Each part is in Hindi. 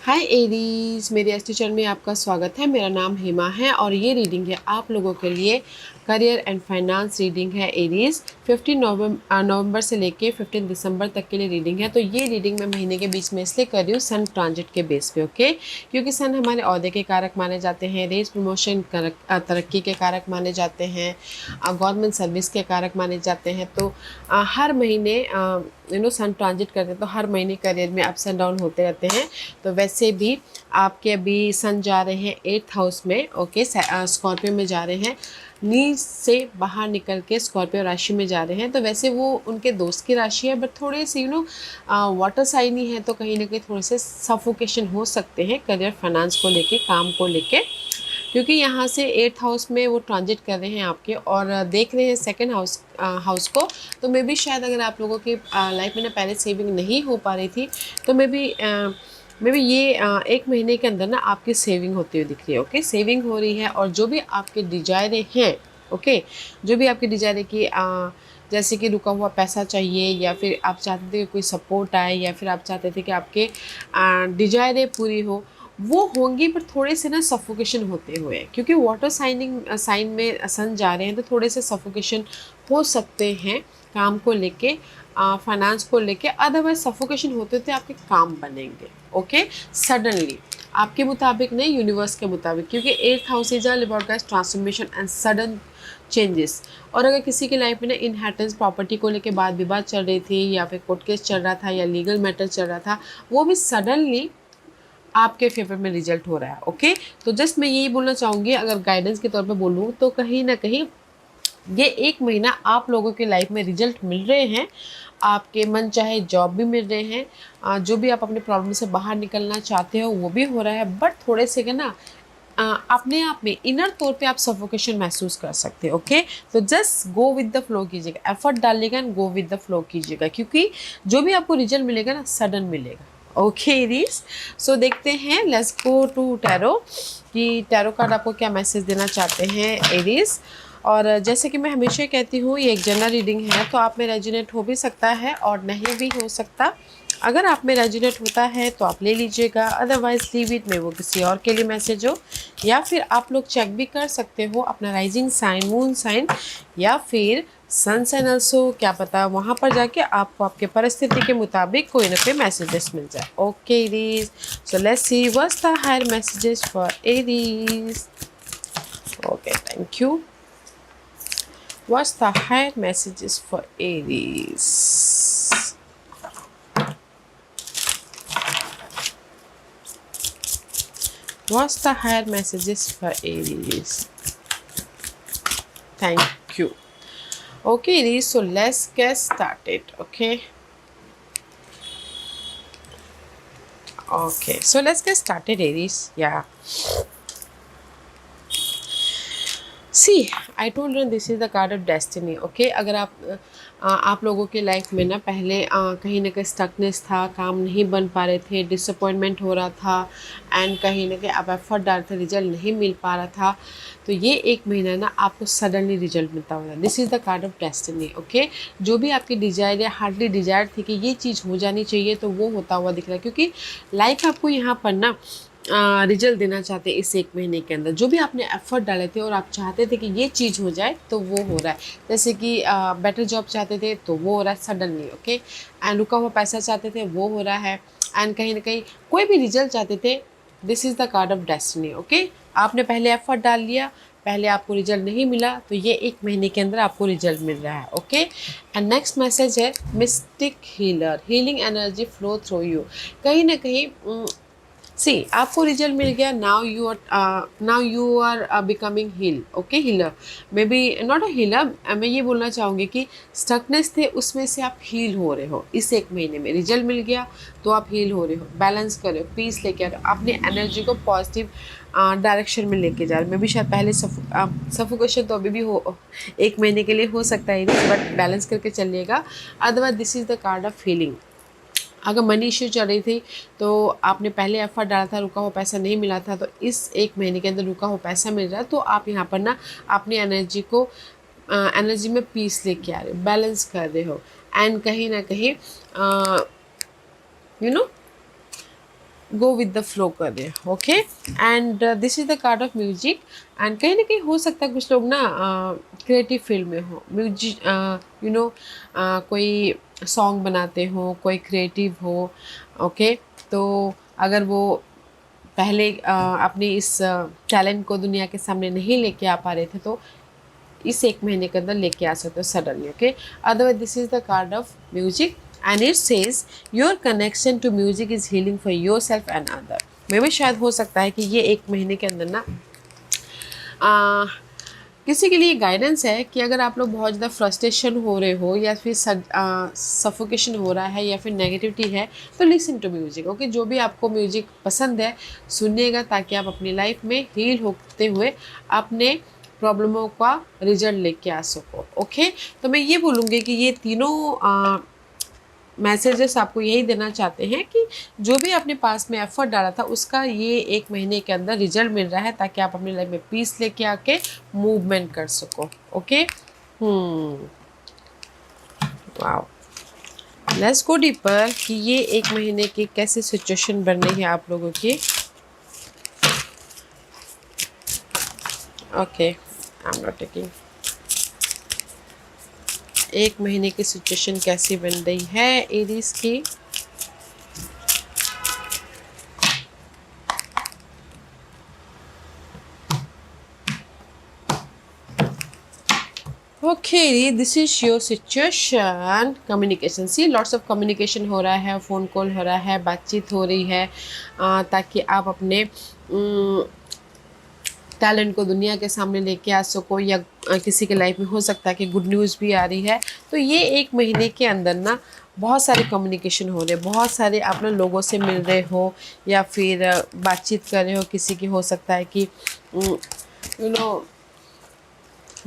हाय एरीज, मेरे एस्ट्रो चैनल में आपका स्वागत है। मेरा नाम हेमा है और ये रीडिंग है आप लोगों के लिए। करियर एंड फाइनेंस रीडिंग है एरीज। 15 नवंबर से लेके 15 दिसंबर तक के लिए रीडिंग है। तो ये रीडिंग मैं महीने के बीच में इसलिए कर रही हूँ सन ट्रांजिट के बेस पे, ओके। क्योंकि सन हमारे ओहदे के कारक माने जाते हैं, रेस प्रमोशन तरक्की के कारक माने जाते हैं, गवर्नमेंट सर्विस के कारक माने जाते हैं। तो हर महीने सन ट्रांजिट करते हैं, तो हर महीने करियर में अप्स एंड डाउन होते रहते हैं। तो वैसे भी आपके अभी सन जा रहे हैं 8th हाउस में, ओके, स्कॉर्पियो में जा रहे हैं। नीच से बाहर निकल के स्कॉर्पियो राशि में जा रहे हैं। तो वैसे वो उनके दोस्त की राशि है, बट थोड़े से वाटर साइन ही है, तो कहीं ना कहीं थोड़े से सफोकेशन हो सकते हैं करियर फाइनेंस को लेके, काम को लेके। क्योंकि यहाँ से 8th हाउस में वो ट्रांजिट कर रहे हैं आपके, और देख रहे हैं सेकंड हाउस को। तो मे भी शायद अगर आप लोगों की लाइफ में ना पहले सेविंग नहीं हो पा रही थी, तो मे बी ये 1 महीने के अंदर ना आपकी सेविंग होती हुई दिख रही है, ओके। सेविंग हो रही है, और जो भी आपके डिजायरें हैं, ओके, जो भी आपके डिजायर है कि जैसे कि रुका हुआ पैसा चाहिए, या फिर आप चाहते थे कि कोई सपोर्ट आए, या फिर आप चाहते थे कि आपके डिजायरें पूरी हो, वो होंगी, पर थोड़े से ना सफोकेशन होते हुए, क्योंकि वाटर साइन में सन जा रहे हैं, तो थोड़े से सफोकेशन हो सकते हैं काम को लेके, फाइनेंस को लेके। अदरवाइज सफोकेशन होते होते आपके काम बनेंगे, ओके, सडनली, आपके मुताबिक नहीं, यूनिवर्स के मुताबिक। क्योंकि 8th house is all about guys transformation and sudden changes. और अगर किसी की लाइफ में ना इनहेरिटेंस प्रॉपर्टी को लेके बात विवाद चल रही थी, या फिर कोर्ट केस चल रहा था, या लीगल मैटर चल रहा था, वो भी सडनली आपके फेवर में रिजल्ट हो रहा है, ओके। तो जस्ट मैं यही बोलना चाहूँगी, अगर गाइडेंस के तौर पे बोलूँ, तो कहीं ना कहीं ये 1 महीना आप लोगों की लाइफ में रिजल्ट मिल रहे हैं। आपके मन चाहे जॉब भी मिल रहे हैं, जो भी आप अपने प्रॉब्लम से बाहर निकलना चाहते हो वो भी हो रहा है। बट थोड़े से के ना अपने आप में इनर तौर पे आप सफोकेशन महसूस कर सकते हो, ओके। तो just go with the flow कीजिएगा, एफर्ट डालिएगा and go with the flow कीजिएगा, क्योंकि जो भी आपको रिजल्ट मिलेगा ना सडन मिलेगा, ओके एरीज। सो देखते हैं, लेट्स गो टू टैरो, कि टैरो कार्ड आपको क्या मैसेज देना चाहते हैं एरीज। और जैसे कि मैं हमेशा कहती हूँ, ये एक जनरल रीडिंग है, तो आप में रेजोनेट हो भी सकता है और नहीं भी हो सकता। अगर आप में रेजोनेट होता है तो आप ले लीजिएगा, अदरवाइज लीव इट में, वो किसी और के लिए मैसेज हो। या फिर आप लोग चेक भी कर सकते हो अपना राइजिंग साइन, मून साइन, या फिर सन साइन ऑल्सो, क्या पता वहाँ पर जाके आपको आपके परिस्थिति के मुताबिक कोई ना कोई मैसेजेस मिल जाए, okay Aries. So let's see what's the higher messages for Aries. Okay, thank you. What's the higher messages for Aries? What's the higher messages for Aries? Thank you. Okay, Aries, so let's get started, okay? Okay, so let's get started, Aries. Yeah. See I told you this is the card of destiny, okay. अगर आप लोगों के लाइफ में ना पहले कहीं ना कहीं स्टकनेस था, काम नहीं बन पा रहे थे, डिसअपॉइंटमेंट हो रहा था, एंड कहीं ना कहीं आप एफर्ट डाल थे, रिजल्ट नहीं मिल पा रहा था, तो ये 1 महीना ना आपको सडनली रिजल्ट मिलता होगा। This is the card of destiny, okay. जो भी आपकी डिजायर या हार्डली डिजायर थी कि ये चीज़ हो जानी चाहिए, तो वो होता हुआ दिख रहा है। क्योंकि लाइफ आपको यहाँ पर ना रिजल्ट देना चाहते हैं इस 1 महीने के अंदर। जो भी आपने एफर्ट डाले थे और आप चाहते थे कि ये चीज़ हो जाए, तो वो हो रहा है। जैसे कि बेटर जॉब चाहते थे, तो वो हो रहा है सडनली, ओके। एंड रुका हुआ पैसा चाहते थे, वो हो रहा है। एंड कहीं ना कहीं कोई भी रिजल्ट चाहते थे, this is the card of destiny, okay. आपने पहले एफर्ट डाल लिया, पहले आपको रिजल्ट नहीं मिला, तो ये 1 महीने के अंदर आपको रिजल्ट मिल रहा है, ओके। एंड नेक्स्ट मैसेज है mystic healer, healing energy flow through you. कहीं ना कहीं सी आपको रिजल्ट मिल गया, now you are becoming heal, okay, healer, maybe not a healer. मैं ये बोलना चाहूँगी कि स्टकनेस थे, उसमें से आप हील हो रहे हो। इस 1 महीने में रिजल्ट मिल गया, तो आप हील हो रहे हो, बैलेंस कर रहे हो, पीस लेके आ रहे हो, अपनी एनर्जी को पॉजिटिव डायरेक्शन में लेके जा रहे हो। मे बी शायद पहले सफोकेशन तो अभी भी हो, 1 महीने के लिए हो सकता है, बट बैलेंस करके चलिएगा। Otherwise this is the card of feeling. अगर मनी इश्यू चल रही थी, तो आपने पहले एफर्ट डाला था, रुका हुआ पैसा नहीं मिला था, तो इस 1 महीने के अंदर रुका हुआ पैसा मिल रहा है, तो आप यहाँ पर ना अपनी एनर्जी में पीस लेके आ रहे हो, बैलेंस कर रहे हो। एंड कहीं ना कहीं you know go with the flow कर रहे हैं। Okay, and this is the card of music. And कहीं ना कहीं हो सकता है कुछ लोग ना क्रिएटिव फील्ड में हो, म्यूजिक कोई सॉन्ग बनाते हो, कोई क्रिएटिव हो। ओके, तो अगर वो पहले अपने इस टैलेंट को दुनिया के सामने नहीं लेके आ पा रहे थे, तो इस एक महीने के अंदर लेके आ सकते हो suddenly. Okay, otherwise this is the card of music and it says your connection to music is healing for yourself and other. मे भी शायद हो सकता है कि ये एक महीने के अंदर ना किसी के लिए गाइडेंस है कि अगर आप लोग बहुत ज़्यादा फ्रस्ट्रेशन हो रहे हो या फिर सफोकेशन हो रहा है या फिर नेगेटिविटी है, तो लिसन टू म्यूजिक। ओके, जो भी आपको म्यूजिक पसंद है सुनिएगा, ताकि आप अपनी लाइफ में हील होते हुए अपने प्रॉब्लमों का रिजल्ट लेके आ सको। ओके, तो मैं ये बोलूँगी कि ये तीनों मैसेजेस आपको यही देना चाहते हैं कि जो भी आपने पास में एफर्ट डाला था उसका ये एक महीने के अंदर रिजल्ट मिल रहा है, ताकि आप अपनी लाइफ में पीस लेके आके मूवमेंट कर सको। Okay, wow, let's go deeper कि ये एक महीने की कैसी सिचुएशन बन रही है आप लोगों की। Okay, I am not taking. एक महीने की सिचुएशन कैसी बन रही है एरीज की। Okay, this is your situation. Communication, see lots of communication हो रहा है, फ़ोन कॉल हो रहा है, बातचीत हो रही है, ताकि आप अपने टैलेंट को दुनिया के सामने लेके आ सको, या किसी के लाइफ में हो सकता है कि गुड न्यूज़ भी आ रही है। तो ये एक महीने के अंदर ना बहुत सारे कम्युनिकेशन हो रहे हैं, बहुत सारे आप लोग लोगों से मिल रहे हो या फिर बातचीत कर रहे हो। किसी की हो सकता है कि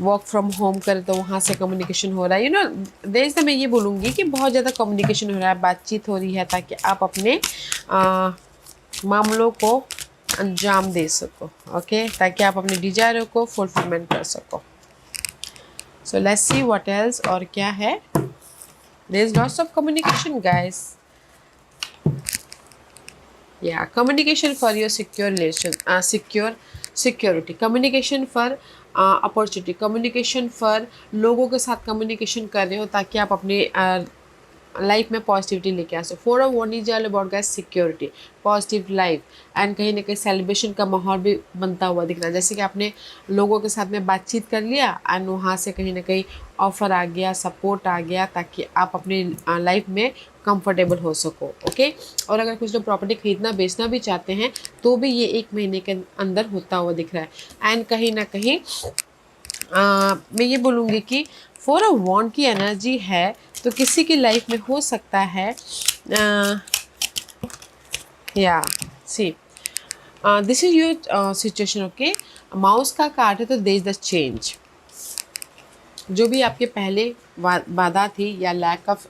वर्क फ्रॉम होम करे तो वहाँ से कम्युनिकेशन हो रहा है। देश मैं ये बोलूँगी कि बहुत ज़्यादा कम्युनिकेशन हो रहा है, बातचीत हो रही है, ताकि आप अपने मामलों को अंजाम दे सको। ओके, ताकि आप अपने डिजायरों को फुलफिलमेंट कर सको। So let's see what else, और क्या है। There is lots of communication guys. या communication for your secure relation, security, communication for opportunity, communication for लोगों के साथ कम्युनिकेशन कर रहे हो, ताकि आप अपने लाइफ में पॉजिटिविटी लेके आ सको। Four of one is all about guys security, positive life, and कहीं ना कहीं सेलिब्रेशन का माहौल भी बनता हुआ दिख रहा है। जैसे कि आपने लोगों के साथ में बातचीत कर लिया एंड वहाँ से कहीं ना कहीं ऑफर आ गया, सपोर्ट आ गया, ताकि आप अपनी लाइफ में कंफर्टेबल हो सको। ओके, और अगर कुछ लोग प्रॉपर्टी खरीदना बेचना भी चाहते हैं तो भी ये एक महीने के अंदर होता हुआ दिख रहा है। एंड कहीं ना कहीं मैं ये बोलूँगी कि फोर ऑफ वॉन्ड की एनर्जी है, तो किसी की लाइफ में हो सकता है या see this is your situation. Okay, mouse का कार्ड है, तो देयर इज द चेंज। जो भी आपके पहले बाधा थी, या लैक ऑफ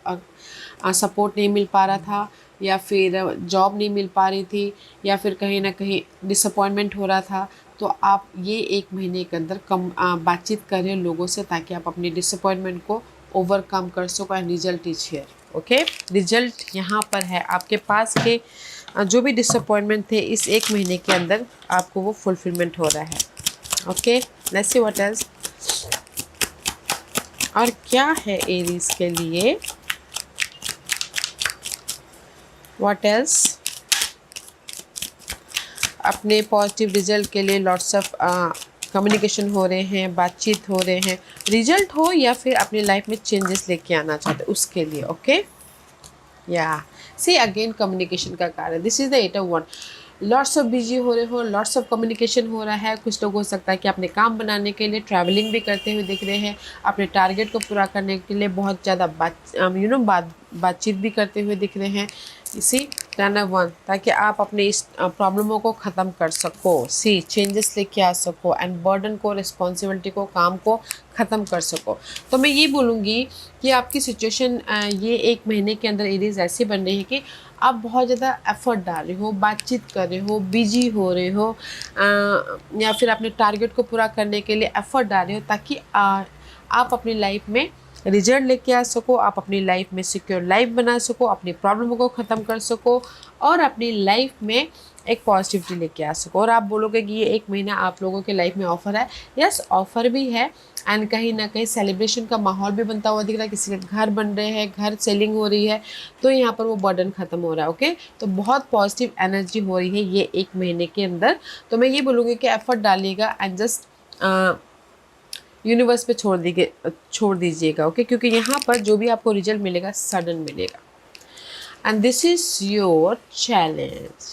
सपोर्ट नहीं मिल पा रहा था, या फिर जॉब नहीं मिल पा रही थी, या फिर कहीं ना कहीं डिसअपॉइंटमेंट हो रहा था, तो आप ये एक महीने के अंदर बातचीत कर रहे हो लोगों से, ताकि आप अपनी डिसअपॉइंटमेंट को ओवरकम कर सको। And result is here. Okay, result यहाँ पर है। आपके पास के जो भी डिसअपॉइंटमेंट थे, इस एक महीने के अंदर आपको वो फुलफिलमेंट हो रहा है। Okay, let's see what else, और क्या है एरीज के लिए। व्हाट एल्स, अपने पॉजिटिव रिजल्ट के लिए लॉट्स ऑफ कम्युनिकेशन हो रहे हैं, बातचीत हो रहे हैं, रिजल्ट हो या फिर अपनी लाइफ में चेंजेस लेके आना चाहते उसके लिए। ओके, या सी अगेन कम्युनिकेशन का कार्य, this is the eight of one. Lots of busy हो रहे हो, लॉट्स ऑफ कम्युनिकेशन हो रहा है। कुछ लोग हो सकता है कि अपने काम बनाने के लिए ट्रैवलिंग भी करते हुए दिख रहे हैं, अपने टारगेट को पूरा करने के लिए बहुत ज़्यादा बातचीत भी करते हुए दिख रहे हैं। इसी टर्न ऑफ वन, ताकि आप अपने इस प्रॉब्लमों को ख़त्म कर सको, सी चेंजेस लेके आ सको, एंड बर्डन को, रिस्पॉन्सिबिलिटी को, काम को ख़त्म कर सको। तो मैं ये बोलूँगी कि आपकी सिचुएशन ये एक महीने के अंदर एरीज ऐसी बन रही है कि आप बहुत ज़्यादा एफर्ट डाल रहे हो, बातचीत कर रहे हो, बिजी हो रहे हो, या फिर अपने टारगेट को पूरा करने के लिए एफर्ट डाल रहे हो, ताकि आप अपनी लाइफ में रिजल्ट लेके आ सको, आप अपनी लाइफ में सिक्योर लाइफ बना सको, अपनी प्रॉब्लम को ख़त्म कर सको और अपनी लाइफ में एक पॉजिटिविटी लेके आ सको। और आप बोलोगे कि ये 1 महीना आप लोगों के लाइफ में ऑफ़र है, यस ऑफ़र भी है एंड कहीं ना कहीं सेलिब्रेशन का माहौल भी बनता हुआ दिख रहा है, किसी के घर बन रहे हैं, घर सेलिंग हो रही है, तो यहाँ पर वो बर्डन ख़त्म हो रहा है। ओके, तो बहुत पॉजिटिव एनर्जी हो रही है ये 1 महीने के अंदर। तो मैं ये बोलूँगी कि एफर्ट डालिएगा एंड जस्ट यूनिवर्स पे छोड़ दीजिएगा। ओके, क्योंकि यहाँ पर जो भी आपको रिजल्ट मिलेगा सडन मिलेगा। And this is your challenge.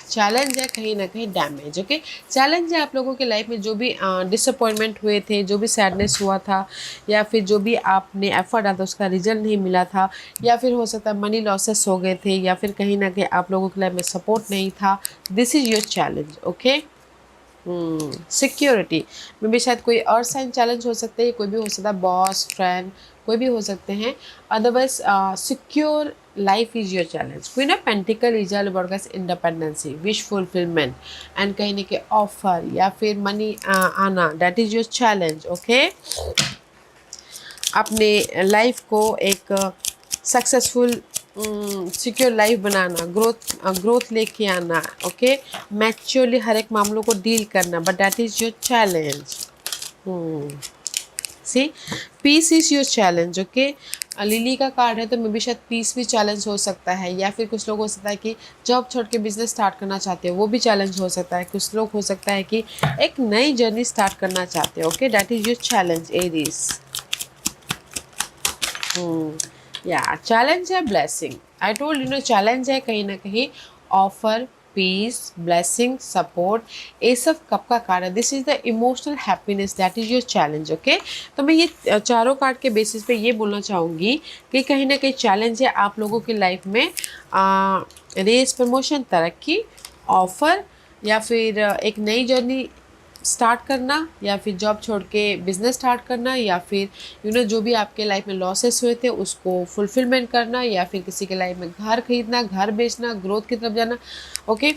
Challenge है कहीं ना कहीं डैमेज। ओके, चैलेंज है आप लोगों के लाइफ में जो भी डिसअपॉइंटमेंट हुए थे, जो भी सैडनेस हुआ था, या फिर जो भी आपने एफर्ट डाला था उसका रिजल्ट नहीं मिला था, या फिर हो सकता है मनी लॉसेस हो गए थे, या फिर कहीं ना कहीं आप लोगों के लाइफ में सपोर्ट नहीं था। This is your challenge. Okay, security में भी शायद कोई और साइन चैलेंज हो सकते हैं, कोई भी हो सकता है, बॉस, फ्रेंड, कोई भी हो सकते हैं। Otherwise secure life is your challenge. Queen of pentacle is all about guys independency, wish fulfilment and कहीं ना कहीं ऑफर या फिर मनी आना, that is your challenge. Okay, अपने लाइफ को एक सक्सेसफुल सिक्योर लाइफ बनाना, ग्रोथ लेके आना। ओके, मैच्योरली हर एक मामलों को डील करना, but that is your challenge. See, peace is your challenge. Okay, Lily का कार्ड है तो मे भी शायद पीस भी चैलेंज हो सकता है, या फिर कुछ लोग हो सकता है कि जॉब छोड़ के बिजनेस स्टार्ट करना चाहते हो, वो भी चैलेंज हो सकता है। कुछ लोग हो सकता है कि एक नई जर्नी स्टार्ट करना चाहते हो। Okay, that is your challenge Aries. या चैलेंज है blessing. I told you know, challenge है कहीं ना कहीं ऑफर, पीस, ब्लेसिंग, सपोर्ट, ये सब कब का कार्ड है। This is the emotional happiness, that is your challenge. Okay, तो मैं ये चारों कार्ड के बेसिस पे ये बोलना चाहूँगी कि कहीं ना कहीं चैलेंज है आप लोगों की लाइफ में रेस, प्रमोशन, तरक्की, ऑफर, या फिर एक नई जर्नी स्टार्ट करना, या फिर जॉब छोड़ के बिजनेस स्टार्ट करना, या फिर जो भी आपके लाइफ में लॉसेस हुए थे उसको फुलफिलमेंट करना, या फिर किसी के लाइफ में घर खरीदना, घर बेचना, ग्रोथ की तरफ जाना। ओके,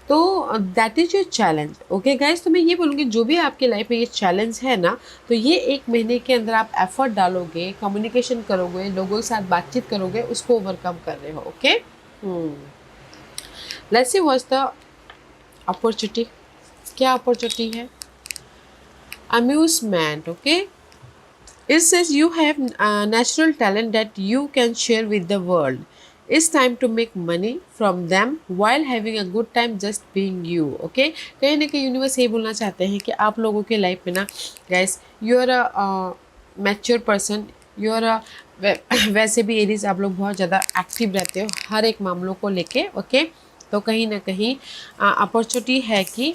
तो that is your challenge. Okay guys, तो मैं ये बोलूँगी जो भी आपके लाइफ में ये चैलेंज है ना, तो ये 1 महीने के अंदर आप एफर्ट डालोगे, कम्युनिकेशन करोगे, लोगों के साथ बातचीत करोगे, उसको ओवरकम कर रहे हो। Okay, let's see what's the opportunity. क्या अपॉर्चुनिटी है? Amusement. Okay, it says you have natural talent that you can share with the world. It's time to make money from them while having a good time just being you. Okay, कहीं ना कहीं यूनिवर्स ये बोलना चाहते हैं कि आप लोगों के लाइफ में ना guys, you are a mature person, you are a वैसे भी एरीज आप लोग बहुत ज़्यादा एक्टिव रहते हो हर एक मामलों को लेके। ओके, तो कहीं ना कहीं अपॉर्चुनिटी है कि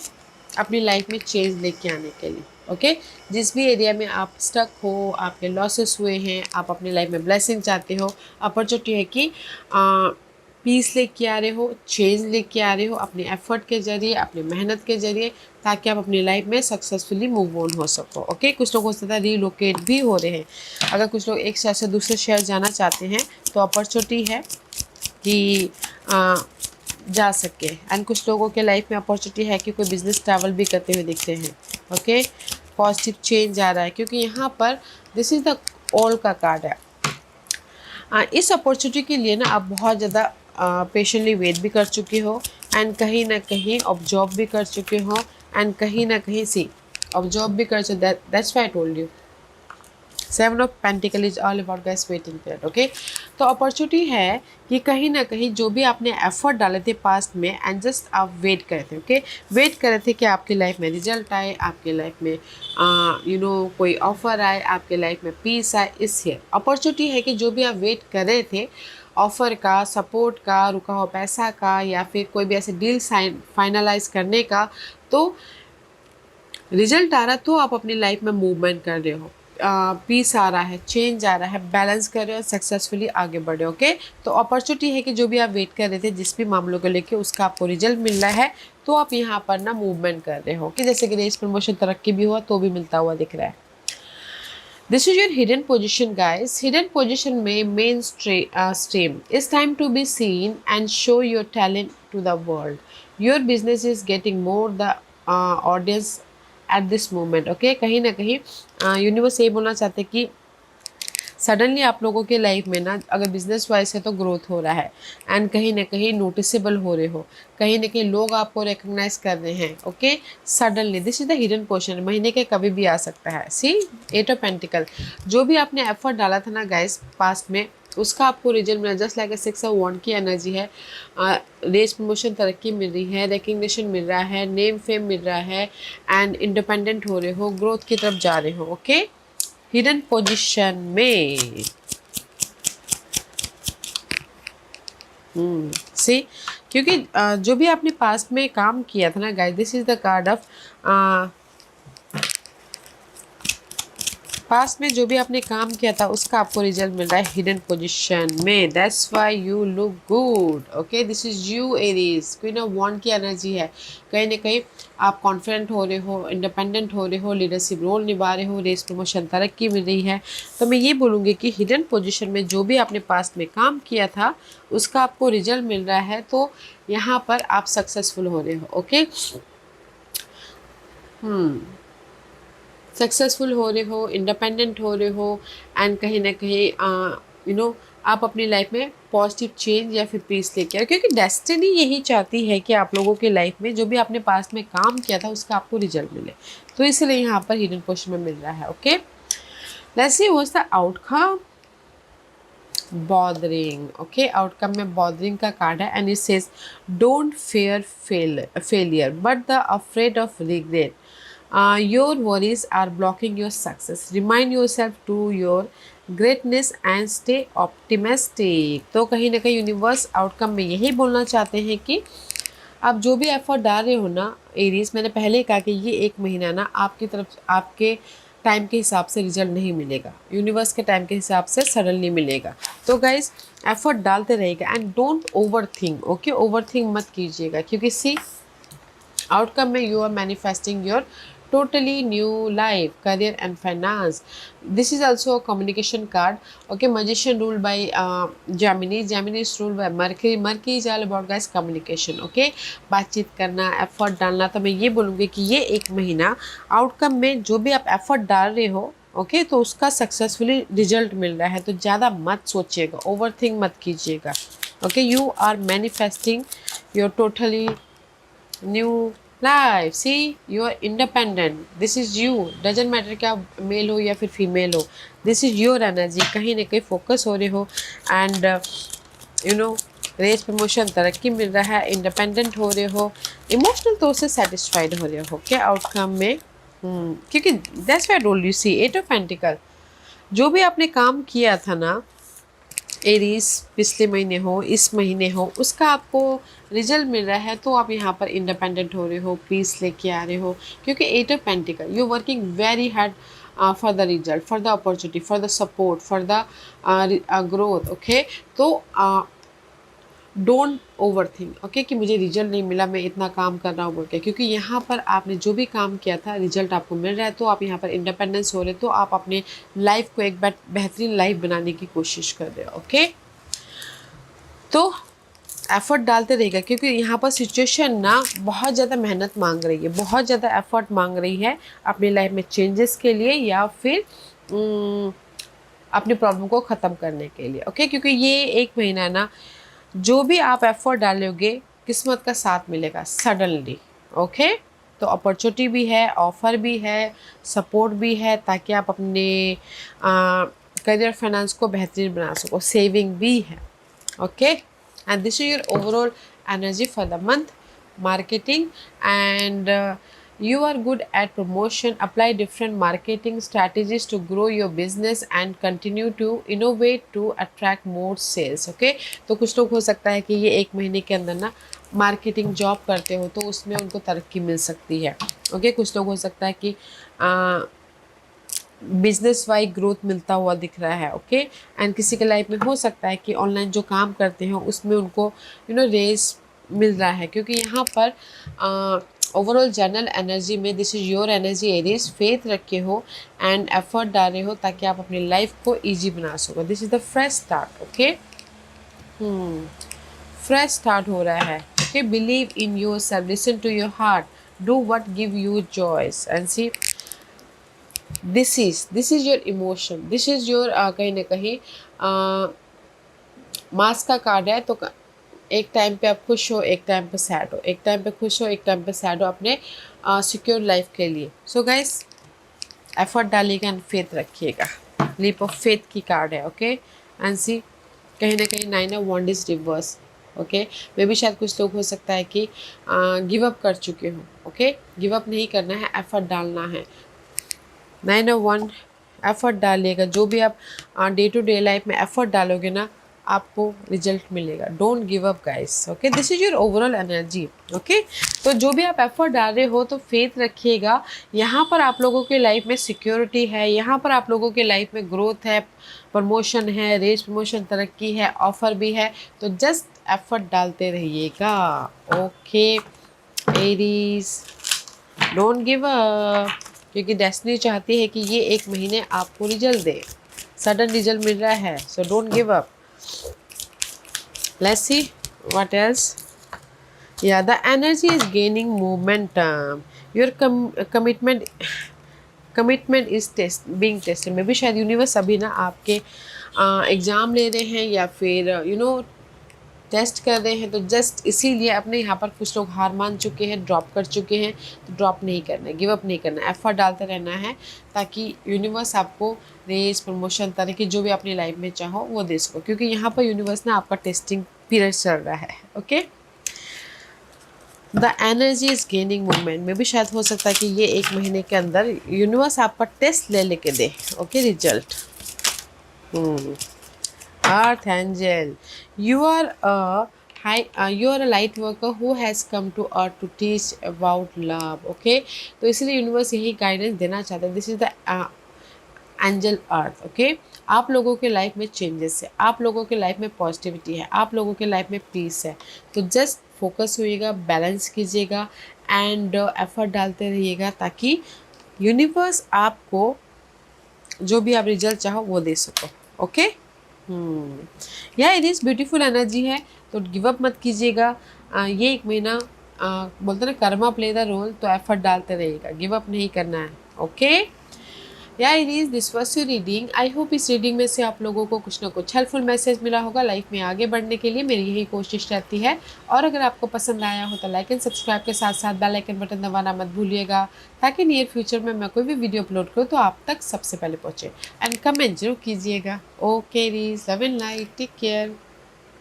अपनी लाइफ में चेंज लेके आने के लिए। ओके, जिस भी एरिया में आप स्टक हो, आपके लॉसेस हुए हैं, आप अपनी लाइफ में ब्लेसिंग चाहते हो, अपॉर्चुनिटी है कि पीस लेके आ रहे हो, चेंज लेके आ रहे हो अपने एफर्ट के ज़रिए, अपनी मेहनत के ज़रिए, ताकि आप अपनी लाइफ में सक्सेसफुली मूव ऑन हो सको। ओके, कुछ लोग हो सकता है रीलोकेट भी हो रहे हैं। अगर कुछ लोग एक शहर से दूसरे शहर जाना चाहते हैं तो अपॉर्चुनिटी है कि जा सके। एंड कुछ लोगों के लाइफ में अपॉर्चुनिटी है कि कोई बिजनेस ट्रैवल भी करते हुए दिखते हैं। ओके, पॉजिटिव चेंज आ रहा है क्योंकि यहाँ पर दिस इज़ द ऑल का कार्ड है। इस अपॉर्चुनिटी के लिए ना आप बहुत ज़्यादा पेशेंटली वेट भी कर चुके हो, एंड कहीं ना कहीं ऑब्जर्व भी कर चुके हो, एंड कहीं ना कहीं ऑब्जर्व भी कर चुके। That's why I told you 7 of pentacle is all about guys waiting period. Okay, तो अपॉर्चुनिटी है कि कहीं ना कहीं जो भी आपने एफर्ट डाले थे पास्ट में, एंड जस्ट आप वेट करे थे। ओके, वेट करे थे कि आपकी लाइफ में रिजल्ट आए, आपके लाइफ में कोई ऑफर आए, आपके लाइफ में पीस आए। इससे अपॉर्चुनिटी है कि जो भी आप वेट कर रहे थे, ऑफ़र का, सपोर्ट का, रुका हुआ पैसा का, या फिर कोई भी ऐसे डील फाइनलाइज करने का, तो रिजल्ट आ रहा तो आप अपनी लाइफ में मूवमेंट कर रहे हो, पीस आ रहा है, चेंज आ रहा है, बैलेंस कर रहे हो, सक्सेसफुली आगे बढ़े। ओके, तो अपॉर्चुनिटी है कि जो भी आप वेट कर रहे थे जिस भी मामलों को लेके, उसका आपको रिजल्ट मिल रहा है, तो आप यहाँ पर ना मूवमेंट कर रहे हो कि जैसे कि रेस, प्रमोशन, तरक्की भी हुआ तो भी मिलता हुआ दिख रहा है। This is your hidden position guys. Hidden position में mainstream is time to be seen and show your talent to the world. Your business is getting more the audience at this moment. Okay, कहीं ना कहीं यूनिवर्स ये बोलना चाहते हैं कि सडनली आप लोगों के लाइफ में ना अगर बिजनेस वाइज है तो ग्रोथ हो रहा है एंड कहीं ना कहीं नोटिसेबल हो रहे हो, कहीं ना कहीं लोग आपको रिकग्नाइज कर रहे हैं। Okay, suddenly this is the hidden portion, महीने के कभी भी आ सकता है। सी 8 ऑफ पेंटिकल, जो भी आपने एफर्ट डाला था ना गाइस पास्ट में, उसका आपको रिजल्ट मिला। जस्ट लाइक 6 ऑफ वॉन्ड की एनर्जी है, रेस प्रमोशन, तरक्की मिल रही है, रिकग्निशन मिल रहा है, नेम फेम मिल रहा है एंड इंडिपेंडेंट हो रहे हो, ग्रोथ की तरफ जा रहे हो। ओके, हिडन पोजीशन में सी, क्योंकि जो भी आपने पास्ट में काम किया था ना guys, this is the card of past में जो भी आपने काम किया था उसका आपको रिजल्ट मिल रहा है हिडन पोजीशन में। That's why you look good. Okay, this is you Aries, queen of wand की एनर्जी है। कहीं ना कहीं आप कॉन्फिडेंट हो रहे हो, इंडिपेंडेंट हो रहे हो, लीडरशिप रोल निभा रहे हो, रेस प्रमोशन, तरक्की मिल रही है। तो मैं ये बोलूँगी कि हिडन पोजीशन में जो भी आपने पास्ट में काम किया था उसका आपको रिजल्ट मिल रहा है, तो यहाँ पर आप सक्सेसफुल हो रहे हो। ओके, सक्सेसफुल हो रहे हो, इंडिपेंडेंट हो रहे हो एंड कहीं ना कहीं आप अपनी लाइफ में पॉजिटिव चेंज या फिर पीस लेके आओ, क्योंकि डेस्टिनी यही चाहती है कि आप लोगों के लाइफ में जो भी आपने पास्ट में काम किया था उसका आपको रिजल्ट मिले। तो इसलिए यहाँ पर हिडन पोजीशन में मिल रहा है। Okay, let's see what's the outcome. Bothering. Okay, outcome में बॉदरिंग का कार्ड है and it says don't fair failure but the afraid of regret. Your worries are blocking your success. Remind yourself to your greatness and stay optimistic. तो कहीं ना कहीं यूनिवर्स आउटकम में यही बोलना चाहते हैं कि आप जो भी एफर्ट डाल रहे हो ना एरीज, मैंने पहले ही कहा कि ये एक महीना ना आपकी तरफ आपके टाइम के हिसाब से रिजल्ट नहीं मिलेगा, यूनिवर्स के टाइम के हिसाब से सडनली मिलेगा। तो गाइज एफर्ट डालते रहेगा and don't overthink. Okay, overthink मत कीजिएगा, क्योंकि सी आउटकम में you are manifesting your totally new life, career and finance. This is also a communication card. Okay, magician ruled by Gemini. Gemini is ruled by Mercury. Mercury is all about guys communication. Okay, बातचीत करना, एफर्ट डालना। तो मैं ये बोलूँगी कि ये एक महीना आउटकम में जो भी आप एफर्ट डाल रहे हो ओके तो उसका सक्सेसफुली रिजल्ट मिल रहा है। तो ज़्यादा मत सोचिएगा, ओवर थिंक मत कीजिएगा। Okay, you are manifesting your totally new life. See you are independent, this is you, doesn't matter क्या मेल हो या फिर फीमेल हो, दिस इज योर एनर्जी। कहीं ना कहीं फोकस हो रहे हो एंड रेस प्रमोशन, तरक्की मिल रहा है, इंडिपेंडेंट हो रहे हो, इमोशनल तौर से सेटिस्फाइड हो रहे हो क्या आउटकम में। क्योंकि that's why I told you, see 8 of pentacle, जो भी आपने काम किया था ना एरीज, पिछले महीने हो, इस महीने हो, उसका आपको रिजल्ट मिल रहा है। तो आप यहाँ पर इंडिपेंडेंट हो रहे हो, पीस लेके आ रहे हो, क्योंकि 8 of pentacle, you working very hard for the result, for the opportunity, for the support, for the growth. Okay, तो डोंट ओवर थिंक। ओके, कि मुझे रिजल्ट नहीं मिला, मैं इतना काम कर रहा हूँ बोल के, क्योंकि यहाँ पर आपने जो भी काम किया था रिजल्ट आपको मिल रहा है। तो आप यहाँ पर इंडिपेंडेंस हो रहे, तो आप अपने लाइफ को एक बेहतरीन लाइफ बनाने की कोशिश कर रहे हो। ओके, तो एफर्ट डालते रहेगा, क्योंकि यहाँ पर सिचुएशन ना बहुत ज़्यादा मेहनत मांग रही है, बहुत ज़्यादा एफर्ट मांग रही है अपनी लाइफ में चेंजेस के लिए या फिर अपनी प्रॉब्लम को ख़त्म करने के लिए। ओके, क्योंकि ये एक महीना ना जो भी आप एफर्ट डालोगे किस्मत का साथ मिलेगा सडनली। ओके, तो अपॉर्चुनिटी भी है, ऑफ़र भी है, सपोर्ट भी है, ताकि आप अपने करियर फाइनेंस को बेहतरीन बना सको, सेविंग भी है। Okay, and this is your overall energy for the month. Marketing and you are good at promotion. Apply different marketing strategies to grow your business and continue to innovate to attract more sales. Okay, तो कुछ लोग हो सकता है कि ये एक महीने के अंदर ना मार्केटिंग जॉब करते हो तो उसमें उनको तरक्की मिल सकती है। ओके, कुछ लोग हो सकता है कि बिजनेस वाइज ग्रोथ मिलता हुआ दिख रहा है। ओके, एंड किसी के लाइफ में हो सकता है कि ऑनलाइन जो काम करते हैं उसमें उनको रेस मिल रहा है, क्योंकि यहाँ पर ओवरऑल जनरल एनर्जी में this is your energy Aries, faith रखे हो एंड एफर्ट डाल रहे हो ताकि आप अपनी लाइफ को ईजी बना सको। This is the fresh start. Okay, fresh start हो रहा है। Okay, believe in yourself, listen to your heart, do what give you joys and see this is your emotion, this is your कहीं ना कहीं मास का कार्ड है। तो एक टाइम पे आप खुश हो, एक टाइम पे सैड हो, एक टाइम पे खुश हो, एक टाइम पे सैड हो अपने सिक्योर लाइफ के लिए। सो गाइस, एफर्ट डालिएगा एंड फेथ रखिएगा। लीप ऑफ फेथ की कार्ड है। ओके एंड सी, कहीं ना कहीं 9 of wand is reverse. Okay, मे भी शायद कुछ लोग हो सकता है कि गिव अप कर चुके हो। ओके, गिव अप नहीं करना है, एफर्ट डालना है। 9 ऑफ वॉन्ड, एफर्ट डालिएगा। जो भी आप डे टू डे लाइफ में एफर्ट डालोगे ना, आपको रिजल्ट मिलेगा। Don't give up guys. Okay, this is your overall energy. Okay, तो जो भी आप एफर्ट डाल रहे हो तो फेथ रखिएगा। यहाँ पर आप लोगों के लाइफ में सिक्योरिटी है, यहाँ पर आप लोगों के लाइफ में ग्रोथ है, प्रमोशन है, रेस प्रमोशन, तरक्की है, ऑफर भी है। तो जस्ट एफर्ट डालते रहिएगा। Okay Aries, don't give up, क्योंकि डेस्टिनी चाहती है कि ये एक महीने आपको रिजल्ट दे। सडन रिजल्ट मिल रहा है, so don't give up. Let's see what else. Yeah, the energy is gaining momentum. Your commitment is being tested. मे भी शायद यूनिवर्स अभी ना आपके एग्ज़ाम ले रहे हैं या फिर टेस्ट कर रहे हैं। तो जस्ट इसीलिए अपने यहाँ पर कुछ लोग हार मान चुके हैं, ड्रॉप कर चुके हैं। तो ड्रॉप नहीं करना है, गिव अप नहीं करना है, एफर्ट डालते रहना है, ताकि यूनिवर्स आपको रेस, प्रमोशन, तरह की जो भी अपनी लाइफ में चाहो वो दे सको। क्योंकि यहाँ पर यूनिवर्स ना आपका टेस्टिंग पीरियड चल रहा है। Okay, the energy is gaining movement. में भी शायद हो सकता है कि ये एक महीने के अंदर यूनिवर्स आपका टेस्ट ले लेके दे। Okay, result. Earth angel, you are a light worker who has come to earth to teach about love. Okay, तो इसलिए यूनिवर्स यही गाइडेंस देना चाहता है। This is the angel earth. Okay, आप लोगों के लाइफ में चेंजेस है, आप लोगों के लाइफ में पॉजिटिविटी है, आप लोगों के लाइफ में पीस है। तो जस्ट फोकस होइएगा, बैलेंस कीजिएगा एंड एफर्ट डालते रहिएगा, ताकि यूनिवर्स आपको जो भी आप रिजल्ट चाहो वो दे सको। ओके, या इट इज़ ब्यूटीफुल एनर्जी है। तो गिव अप मत कीजिएगा। ये एक महीना बोलते ना कर्मा प्ले द रोल, तो एफर्ट डालते रहिएगा, गिव अप नहीं करना है। ओके, या it is this was your reading. I hope इस रीडिंग में से आप लोगों को कुछ ना कुछ हेल्पफुल मैसेज मिला होगा। लाइफ में आगे बढ़ने के लिए मेरी यही कोशिश रहती है। और अगर आपको पसंद आया हो तो लाइक एंड सब्सक्राइब के साथ साथ बेल आइकन बटन दबाना मत भूलिएगा, ताकि नियर फ्यूचर में मैं कोई भी वीडियो अपलोड करूँ तो आप तक सबसे पहले पहुँचे। एंड कमेंट जरूर कीजिएगा। ओके रीज, love and light, take care.